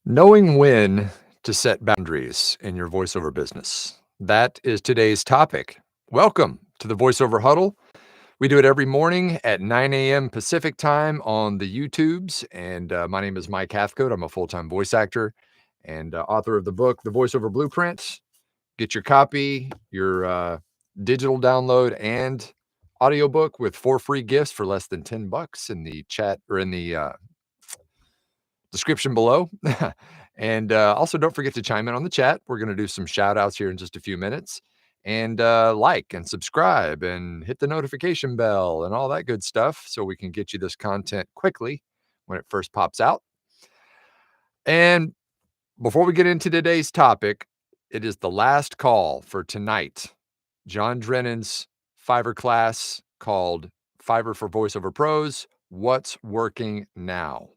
Knowing when to set boundaries in your voiceover business. That is today's topic. Welcome to the Voiceover Huddle. We do it every morning at 9 a.m. Pacific time on the YouTubes. And my name is Mike Hathcote. I'm a full time voice actor and author of the book, The Voiceover Blueprint. Get your copy, your digital download, and audiobook with 4 free gifts for less than $10 in the chat or in the description below. And also, don't forget to chime in on the chat. We're going to do some shout outs here in just a few minutes. And like and subscribe and hit the notification bell and all that good stuff so we can get you this content quickly when it first pops out. And before we get into today's topic, it is the last call for tonight. John Drennan's Fiverr class called Fiverr for Voiceover Pros. What's working now?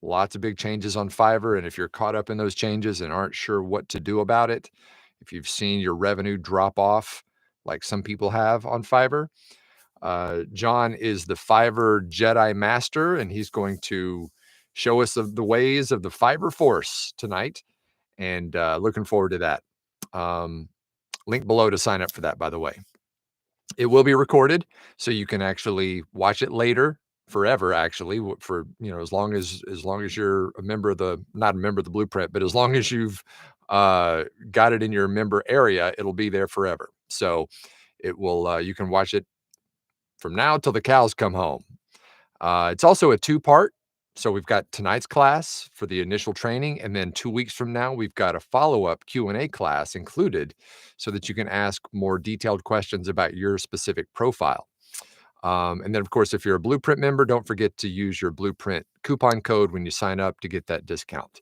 Lots of big changes on Fiverr, and if you're caught up in those changes and aren't sure what to do about it, if you've seen your revenue drop off like some people have on Fiverr, John is the Fiverr Jedi Master, and he's going to show us the ways of the Fiverr Force tonight, and looking forward to that. Link below to sign up for that, by the way. It will be recorded, so you can actually watch it later, forever, actually, for, as long as you're a member of not a member of the Blueprint, but as long as you've got it in your member area, it'll be there forever. So it will, you can watch it from now till the cows come home. It's also a 2-part. So we've got tonight's class for the initial training, and then 2 weeks from now, we've got a follow-up Q&A class included so that you can ask more detailed questions about your specific profile. And then, of course, if you're a Blueprint member, don't forget to use your Blueprint coupon code when you sign up to get that discount.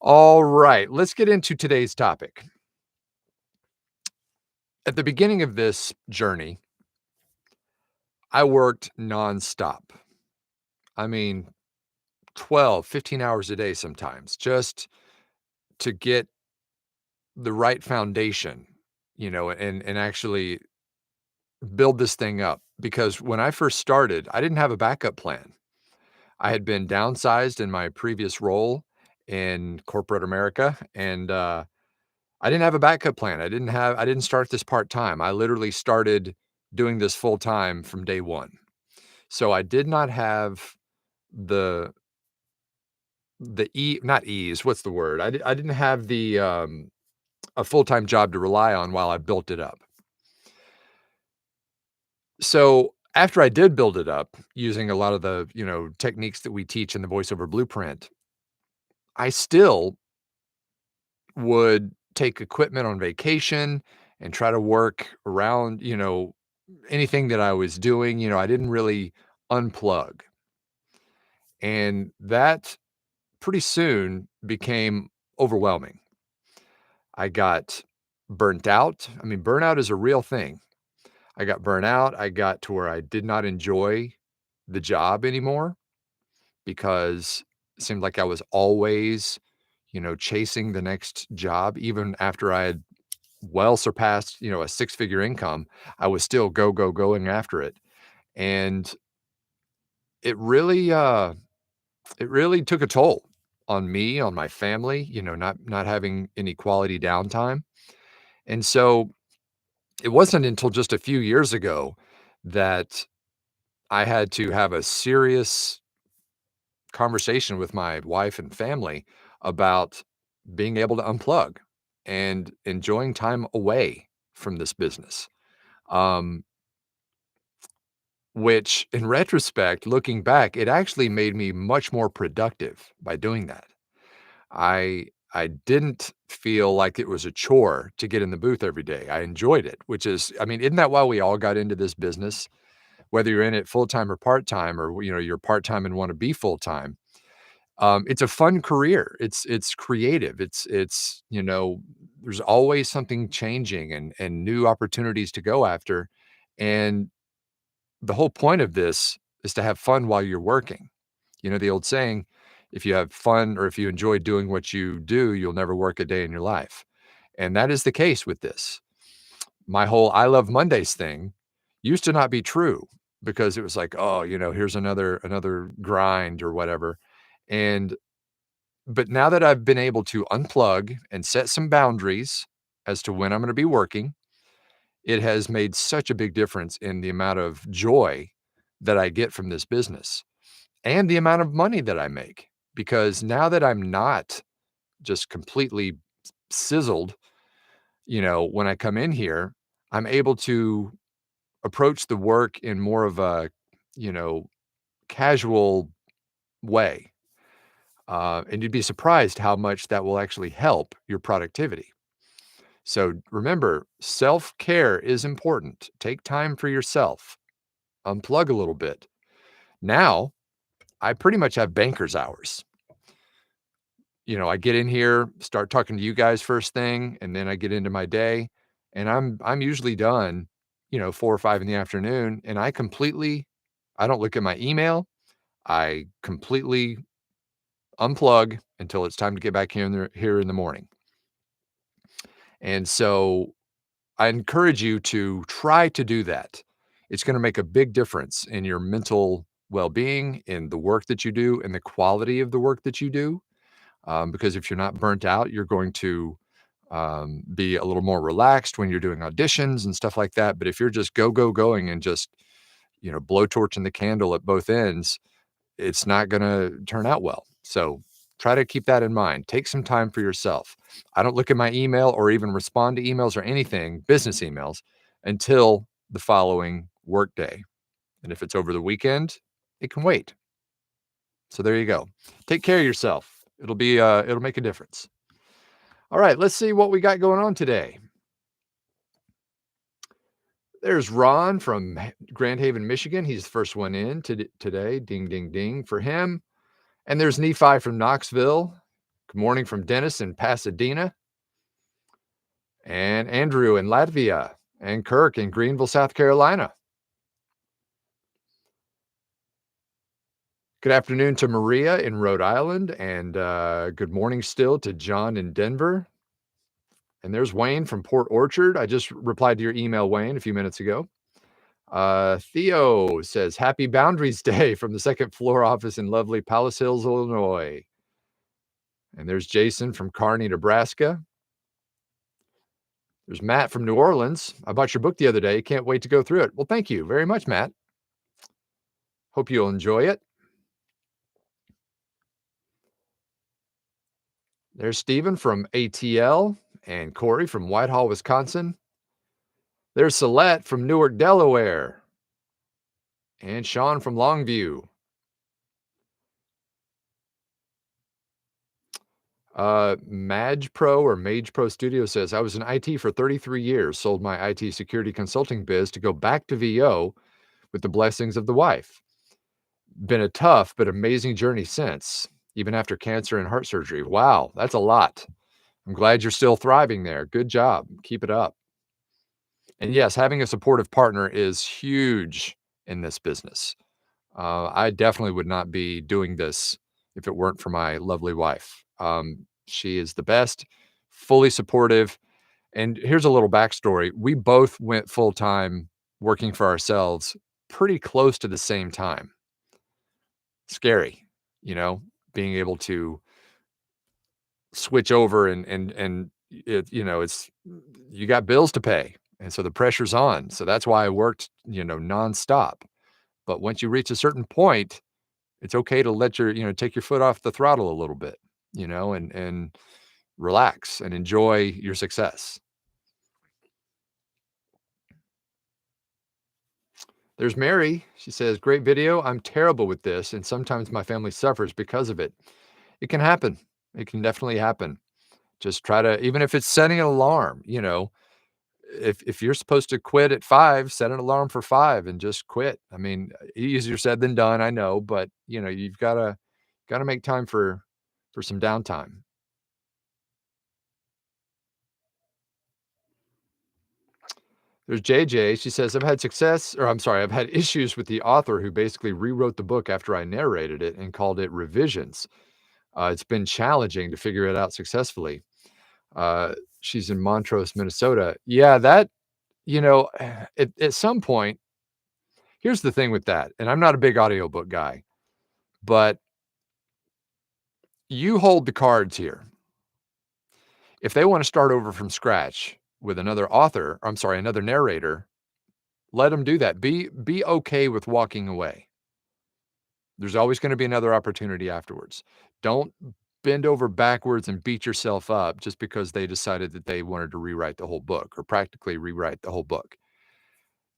All right, let's get into today's topic. At the beginning of this journey, I worked nonstop. I mean, 12, 15 hours a day sometimes, just to get the right foundation, and actually build this thing up. Because when I first started, I didn't have a backup plan. I had been downsized in my previous role in corporate America, and I didn't have a backup plan. I didn't start this part-time. I literally started doing this full-time from day one. So I did not have the not ease, what's the word? I didn't have a full-time job to rely on while I built it up. So after I did build it up using a lot of the, techniques that we teach in the voiceover blueprint, I still would take equipment on vacation and try to work around, anything that I was doing. I didn't really unplug. And that pretty soon became overwhelming. I got burnt out. I mean, burnout is a real thing. I got burnt out. I got to where I did not enjoy the job anymore because it seemed like I was always, chasing the next job. Even after I had well surpassed, a 6-figure income, I was still going after it. And it really, it really took a toll on me, on my family, not having any quality downtime. And so it wasn't until just a few years ago that I had to have a serious conversation with my wife and family about being able to unplug and enjoying time away from this business. Um, which in retrospect, looking back, it actually made me much more productive by doing that. I didn't feel like it was a chore to get in the booth every day. I enjoyed it, which is, I mean, isn't that why we all got into this business? Whether you're in it full-time or part-time, or, you're part-time and want to be full-time. It's a fun career. It's creative. There's always something changing and new opportunities to go after. And the whole point of this is to have fun while you're working. The old saying, if you have fun or if you enjoy doing what you do, you'll never work a day in your life. And that is the case with this. My whole I love Mondays thing used to not be true because it was like, oh, here's another grind or whatever. And But now that I've been able to unplug and set some boundaries as to when I'm gonna be working, it has made such a big difference in the amount of joy that I get from this business and the amount of money that I make. Because now that I'm not just completely sizzled, when I come in here, I'm able to approach the work in more of a, you know, casual way. And you'd be surprised how much that will actually help your productivity. So remember, self care is important. Take time for yourself, unplug a little bit. Now, I pretty much have banker's hours. I get in here, start talking to you guys first thing, and then I get into my day, and I'm usually done, 4 or 5 in the afternoon, and I don't look at my email. I completely unplug until it's time to get back here in the morning. And so I encourage you to try to do that. It's gonna make a big difference in your mental well-being, in the work that you do, and the quality of the work that you do. Because if you're not burnt out, you're going to be a little more relaxed when you're doing auditions and stuff like that. But if you're just going and just, blowtorching the candle at both ends, it's not going to turn out well. So try to keep that in mind. Take some time for yourself. I don't look at my email or even respond to emails or anything, business emails, until the following workday. And if it's over the weekend, it can wait. So there you go. Take care of yourself. It'll make a difference. All right, let's see what we got going on today. There's Ron from Grand Haven, Michigan. He's the first one in today. Ding, ding, ding for him. And there's Nephi from Knoxville. Good morning from Dennis in Pasadena. And Andrew in Latvia. And Kirk in Greenville, South Carolina. Good afternoon to Maria in Rhode Island. And good morning still to John in Denver. And there's Wayne from Port Orchard. I just replied to your email, Wayne, a few minutes ago. Theo says, Happy Boundaries Day from the second floor office in lovely Palace Hills, Illinois. And there's Jason from Kearney, Nebraska. There's Matt from New Orleans. I bought your book the other day. Can't wait to go through it. Well, thank you very much, Matt. Hope you'll enjoy it. There's Stephen from ATL and Corey from Whitehall, Wisconsin. There's Celeste from Newark, Delaware. And Sean from Longview. Mage Pro Studio says, I was in IT for 33 years, sold my IT security consulting biz to go back to VO with the blessings of the wife. Been a tough but amazing journey since, even after cancer and heart surgery. Wow, that's a lot. I'm glad you're still thriving there. Good job. Keep it up. And yes, having a supportive partner is huge in this business. I definitely would not be doing this if it weren't for my lovely wife. She is the best, fully supportive. And here's a little backstory. We both went full time working for ourselves pretty close to the same time. Scary, you know, being able to switch over and it's you got bills to pay. And so the pressure's on. So that's why I worked, nonstop. But once you reach a certain point, it's okay to let take your foot off the throttle a little bit, and relax and enjoy your success. There's Mary. She says, great video. I'm terrible with this, and sometimes my family suffers because of it. It can happen. It can definitely happen. Just try to, even if it's setting an alarm, if you're supposed to quit at 5, set an alarm for 5 and just quit. I mean, easier said than done, I know, but you've gotta make time for some downtime. There's JJ. She says, I've had issues with the author who basically rewrote the book after I narrated it and called it revisions. It's been challenging to figure it out successfully. She's in Montrose, Minnesota. Yeah, that, at some point, here's the thing with that, and I'm not a big audiobook guy, but You hold the cards here. If they wanna start over from scratch with another author, I'm sorry, another narrator, let them do that. Be okay with walking away. There's always gonna be another opportunity afterwards. Don't bend over backwards and beat yourself up just because they decided that they wanted to rewrite the whole book or practically rewrite the whole book.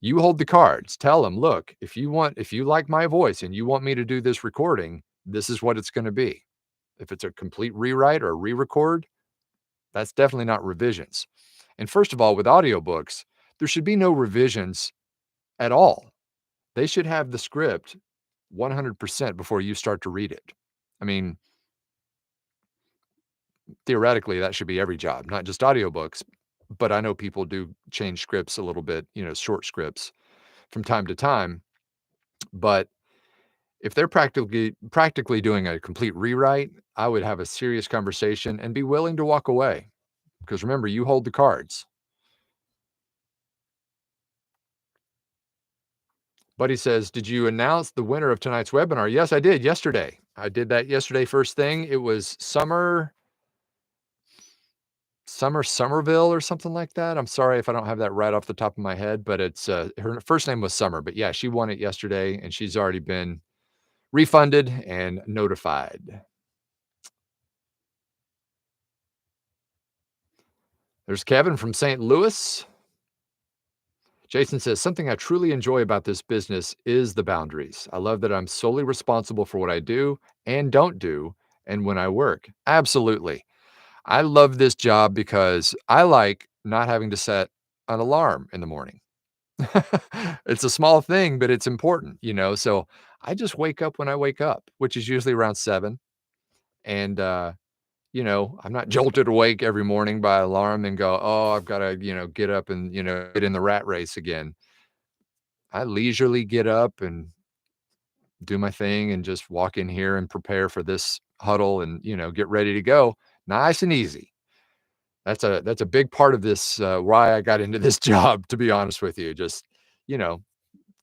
You hold the cards. Tell them, "Look, if you like my voice and you want me to do this recording, this is what it's gonna be." If it's a complete rewrite or re-record, that's definitely not revisions. And first of all, with audiobooks, there should be no revisions at all. They should have the script 100% before you start to read it. I mean, theoretically, that should be every job, not just audiobooks, but I know people do change scripts a little bit, short scripts from time to time, but if they're practically doing a complete rewrite, I would have a serious conversation and be willing to walk away because remember, you hold the cards. Buddy says, "Did you announce the winner of tonight's webinar?" Yes, I did yesterday. I did that yesterday first thing. It was Somerville or something like that. I'm sorry if I don't have that right off the top of my head, but it's, her first name was Summer, but yeah, she won it yesterday, and she's already been refunded and notified. There's Kevin from St. Louis. Jason says, "Something I truly enjoy about this business is the boundaries. I love that I'm solely responsible for what I do and don't do and when I work." Absolutely. I love this job because I like not having to set an alarm in the morning. It's a small thing, but it's important, so I just wake up when I wake up, which is usually around 7, and, I'm not jolted awake every morning by alarm and go, "Oh, I've gotta, get up and, get in the rat race again." I leisurely get up and do my thing and just walk in here and prepare for this huddle and, get ready to go, nice and easy. That's a big part of this, why I got into this job, to be honest with you. Just, you know,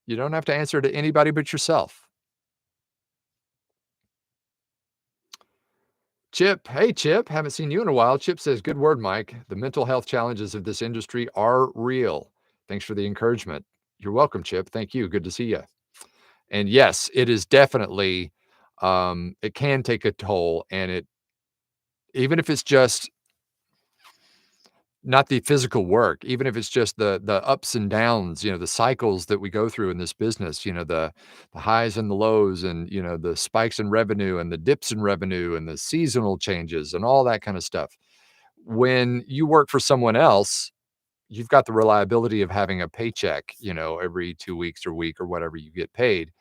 you don't have to answer to anybody but yourself. Chip, hey, Chip, haven't seen you in a while. Chip says, "Good word, Mike. The mental health challenges of this industry are real. Thanks for the encouragement." You're welcome, Chip. Thank you. Good to see you. And yes, it is definitely, it can take a toll, and even if it's just not the physical work, even if it's just the ups and downs, the cycles that we go through in this business, the highs and the lows and, the spikes in revenue and the dips in revenue and the seasonal changes and all that kind of stuff. When you work for someone else, you've got the reliability of having a paycheck, every 2 weeks or week or whatever you get paid.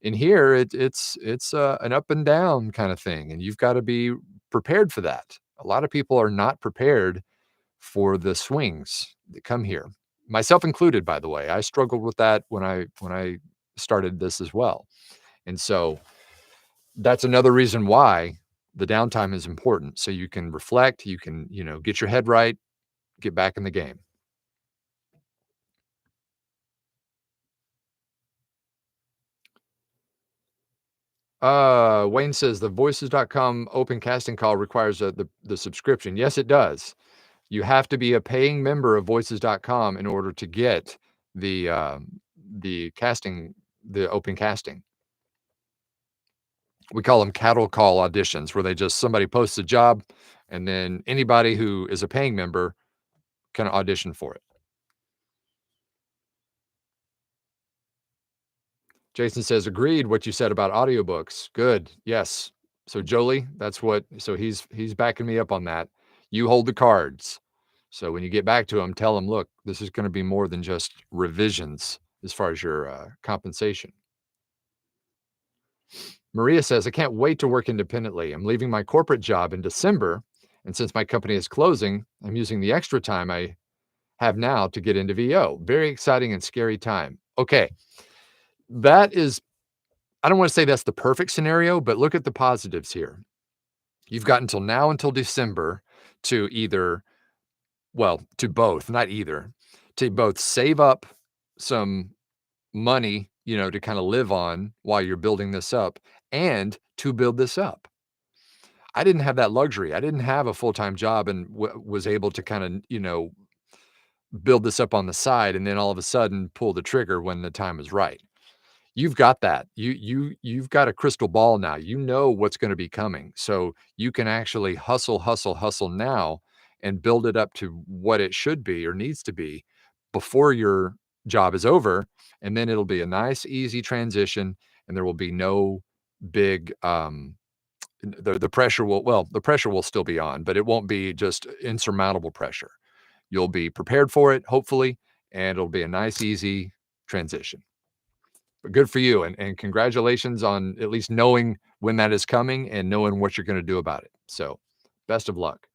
In here, it's an up and down kind of thing, and you've got to be prepared for that. A lot of people are not prepared for the swings that come here, myself included, by the way. I struggled with that when I started this as well. And so that's another reason why the downtime is important. So you can reflect, you can, get your head right, get back in the game. Wayne says the voices.com open casting call requires the subscription. Yes, it does. You have to be a paying member of voices.com in order to get the, casting the open casting. We call them cattle call auditions, where somebody posts a job, and then anybody who is a paying member can audition for it. Jason says, "Agreed what you said about audiobooks." Good. Yes. So Jolie, he's backing me up on that. You hold the cards. So when you get back to him, tell him, "Look, this is gonna be more than just revisions as far as your, compensation." Maria says, "I can't wait to work independently. I'm leaving my corporate job in December, and since my company is closing, I'm using the extra time I have now to get into VO. Very exciting and scary time." Okay, that is I don't wanna say that's the perfect scenario, but look at the positives here. You've got until now until December to to both, not either, to both save up some money, to kinda live on while you're building this up and to build this up. I didn't have that luxury. I didn't have a full-time job and was able to kinda, build this up on the side and then all of a sudden pull the trigger when the time is right. You've got that. You've got a crystal ball now. You know what's gonna be coming. So you can actually hustle, hustle, hustle now and build it up to what it should be or needs to be before your job is over, and then it'll be a nice, easy transition, and there will be no big, the pressure will the pressure will still be on, but it won't be just insurmountable pressure. You'll be prepared for it, hopefully, and it'll be a nice, easy transition. But good for you, and congratulations on at least knowing when that is coming and knowing what you're gonna do about it. So, best of luck.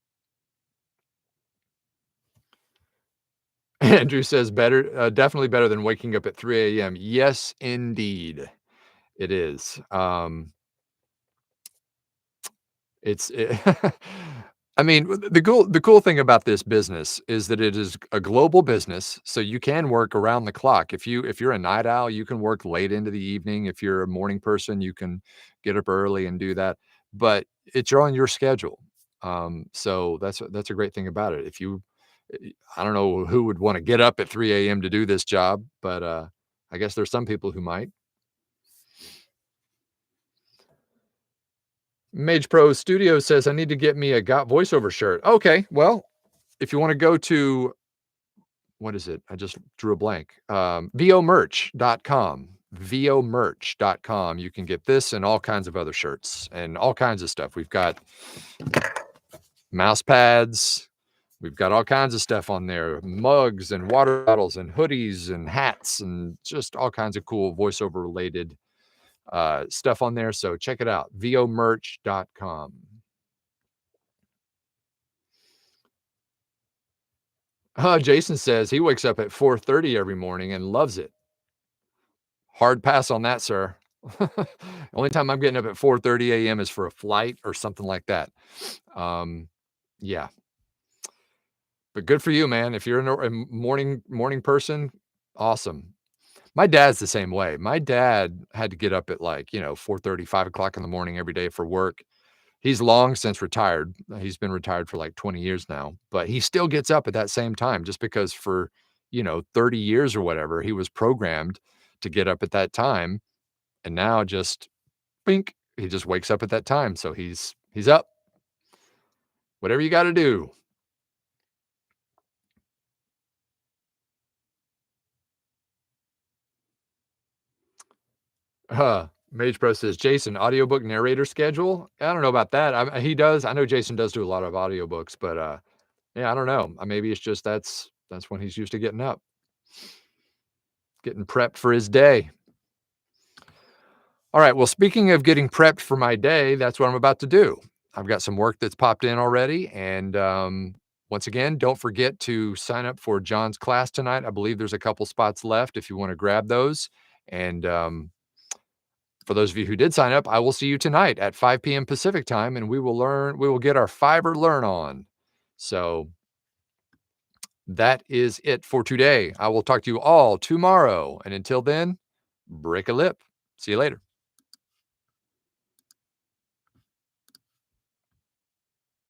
Andrew says, "Better definitely better than waking up at 3 AM." Yes, indeed, it is. It's I mean, the cool thing about this business is that it is a global business, so you can work around the clock. If you're a night owl, you can work late into the evening. If you're a morning person, you can get up early and do that, but it's on your schedule. So that's a great thing about it. If you I don't know who would wanna get up at 3 AM to do this job, but, I guess there's some people who might. Mage Pro Studio says, "I need to get me a Got Voiceover shirt." Okay, well, if you wanna go to what is it? I just drew a blank. VOmerch.com. VOmerch.com. You can get this and all kinds of other shirts and all kinds of stuff. We've got mouse pads. We've got all kinds of stuff on there, mugs and water bottles and hoodies and hats and just all kinds of cool voiceover related stuff on there. So check it out. VOmerch.com. Jason says he wakes up at 4:30 every morning and loves it. Hard pass on that, sir. Only time I'm getting up at 4:30 AM is for a flight or something like that. Um, yeah, but good for you, man. If you're a morning person, awesome. My dad's the same way. My dad had to get up at, like, 4:30, 5 o'clock in the morning every day for work. He's long since retired. He's been retired for, like, 20 years now, but he still gets up at that same time just because for, 30 years or whatever, he was programmed to get up at that time, and now just bink, he just wakes up at that time, so he's up. Whatever you gotta do. Mage Pro says, "Jason, audiobook narrator schedule?" I don't know about that. He does. I know Jason does do a lot of audiobooks, but, yeah, I don't know. Maybe it's just that's when he's used to getting up, getting prepped for his day. All right, well, speaking of getting prepped for my day, that's what I'm about to do. I've got some work that's popped in already, and, once again, don't forget to sign up for John's class tonight. I believe there's a couple spots left if you wanna grab those, and, for those of you who did sign up, I will see you tonight at 5 PM Pacific time, and we will get our Fiverr learn on. So, that is it for today. I will talk to you all tomorrow, and until then, break a lip. See you later.